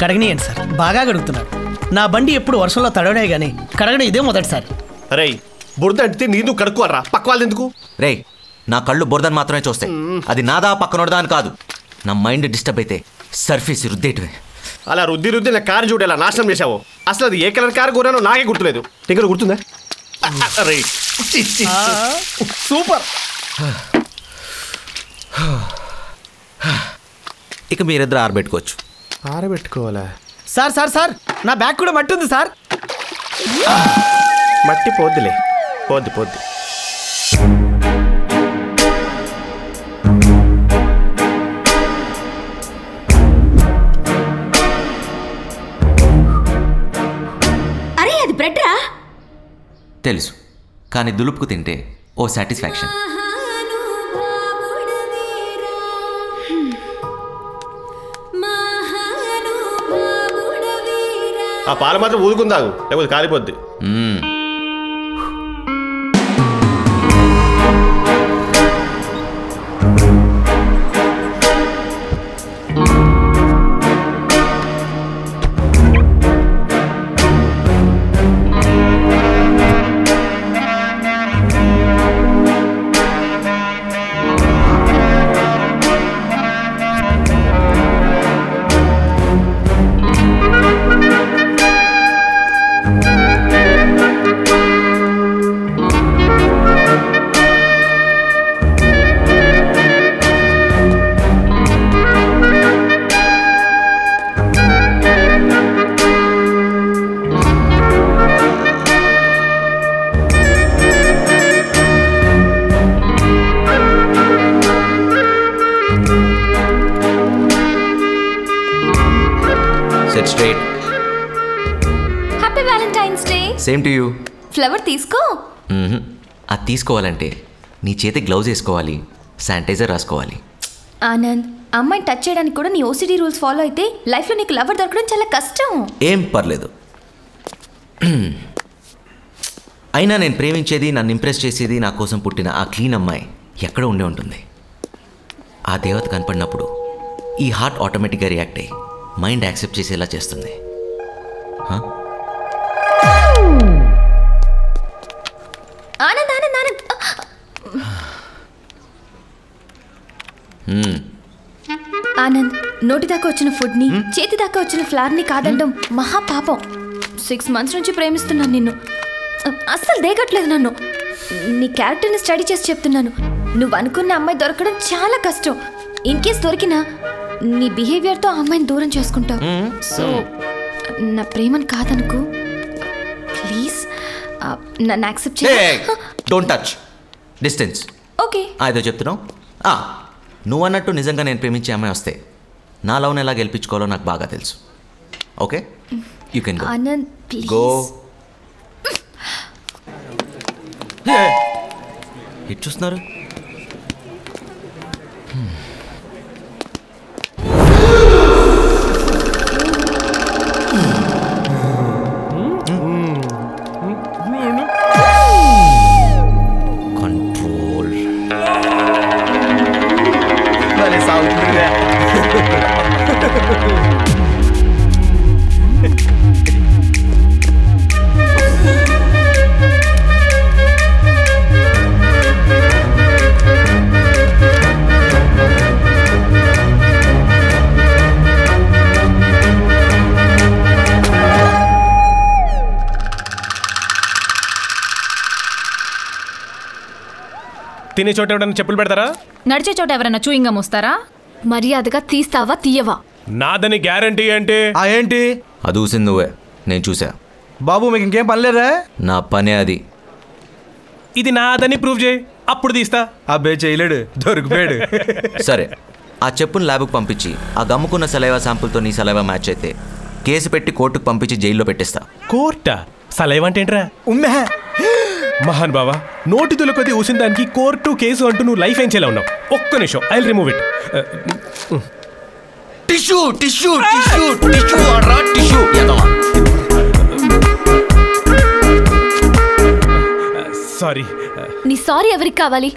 కడగనియండి sir, బాగా కడుగుతున్నారు. నా బండి ఎప్పుడు వర్షంలో తడవడే గానీ కడగడం ఇదే మొదటిసారి. రే బురద అంటే నీదు కడుక్కోరా, పక్క వాళ్ళు ఎందుకు? రే నా కళ్ళు బురదని మాత్రమే చూస్తాయి. అది నాదా పక్కనోడదా అని కాదు. నా మైండ్ డిస్టర్బ్ అయితే సర్ఫేస్ రుద్దేటివే. అలా రుద్ది రుద్ది నా కారు చూడేలా నాశనం చేసావు. అసలు అది ఏ కలర్ కారు కోరానో నాకే గుర్తులేదు. దగ్గర గుర్తుందా? సూపర్. ఇక మీరిద్దరు ఆరబెట్టుకోవచ్చు. ఆరబెట్టుకోవాలా? సార్ సార్ సార్ నా బ్యాగ్ కూడా మట్టి ఉంది సార్. మట్టి పోద్దులే, పోద్ది పోద్ది. అరే అది బ్రెడ్ రా. తెలుసు, కానీ దులుపుకు తింటే ఓ సాటిస్ఫాక్షన్. ఆ పాలు మాత్రం ఊదుకుందాగు, లేకపోతే కాలిపోద్ది. Same to you. ఫ్లవర్ తీసుకో. అది తీసుకోవాలంటే నీ చేతి గ్లౌజ్ వేసుకోవాలి, శానిటైజర్ రాసుకోవాలి. ఆనంద్, అమ్మాయిని టచ్ చేయడానికి కూడా నీ ఓసిడి రూల్స్ ఫాలో అయితే లైఫ్లో నీకు లవర్ దొరకడం చాలా కష్టం. ఏం పర్లేదు. అయినా నేను ప్రేమించేది, నన్ను ఇంప్రెస్ చేసేది నా కోసం పుట్టిన ఆ క్లీన్ అమ్మాయి ఎక్కడ ఉండే ఉంటుంది. ఆ దేవత కనపడినప్పుడు ఈ హార్ట్ ఆటోమేటిక్గా రియాక్ట్ అయ్యి మైండ్ యాక్సెప్ట్ చేసేలా చేస్తుంది. ఆనంద్ ఆనంద్ ఆనంద్, ఆనంద్ నోటి దాకా వచ్చిన ఫుడ్ని, చేతి దాకా వచ్చిన ఫ్లవర్ని కాదండం మహాపాపం. 6 months నుంచి ప్రేమిస్తున్నాను నిన్ను, అస్సలు దేగట్లేదు నన్ను. నీ క్యారెక్టర్ని స్టడీ చేసి చెప్తున్నాను. నువ్వు అనుకున్న అమ్మాయి దొరకడం చాలా కష్టం. ఇన్ కేస్ దొరికినా నీ బిహేవియర్తో ఆ అమ్మాయిని దూరం చేసుకుంటావు. సో నా ప్రేమను కాదనుకో ప్లీజ్, నన్ను యాక్సెప్ట్ చేయి. Don't touch, distance. ఓకే ఏదో చెప్తున్నావు. నువ్వు అన్నట్టు నిజంగా నేను ప్రేమించే అమ్మాయి వస్తే నా లవ్ని ఎలా గెలిపించుకోవాలో నాకు బాగా తెలుసు. Okay, you can go. Anand please go. ఇటు చూస్తున్నారు. తినే చోట ఎవరైనా చెప్పులు పెడతారా? నడిచే చోట ఎవరైనా చూయింగం వస్తారా? మర్యాదగా తీస్తావా తీయవా? నాదని గ్యారంటీ అంటే ఏంటి? అది చూసింది నువ్వే, నేను చూసా. బాబు మీకు ఇంకేం పనిలేదా? నా పనే అది. ఇది నాదని ప్రూవ్ చేయి, అప్పుడు తీస్తా. అబ్బే చేయలేడు, దొరికిపోయాడు. సరే, ఆ చెప్పును ల్యాబ్కి పంపించి ఆ గమ్ముకున్న సలైవా శాంపుల్తో నీ సలైవా మ్యాచ్ అయితే కేసు పెట్టి కోర్టుకు పంపించి జైల్లో పెట్టేస్తా. కోర్టా? సలైవ్ అంటే ఏంట్రా? ఉమ్మే మహాన్ బావా, నోటి తులకొద్ది ఊసిన దానికి కోర్టు కేసు అంటూ నువ్వు లైఫ్ ఏం చేయలేవు. ఒక్క నిమిషం, I remove it. Tissue tissue tissue tissue ఆర్రా టిష్యూ ఎదవా. సారీ. నీ సారీ ఎవరికి కావాలి?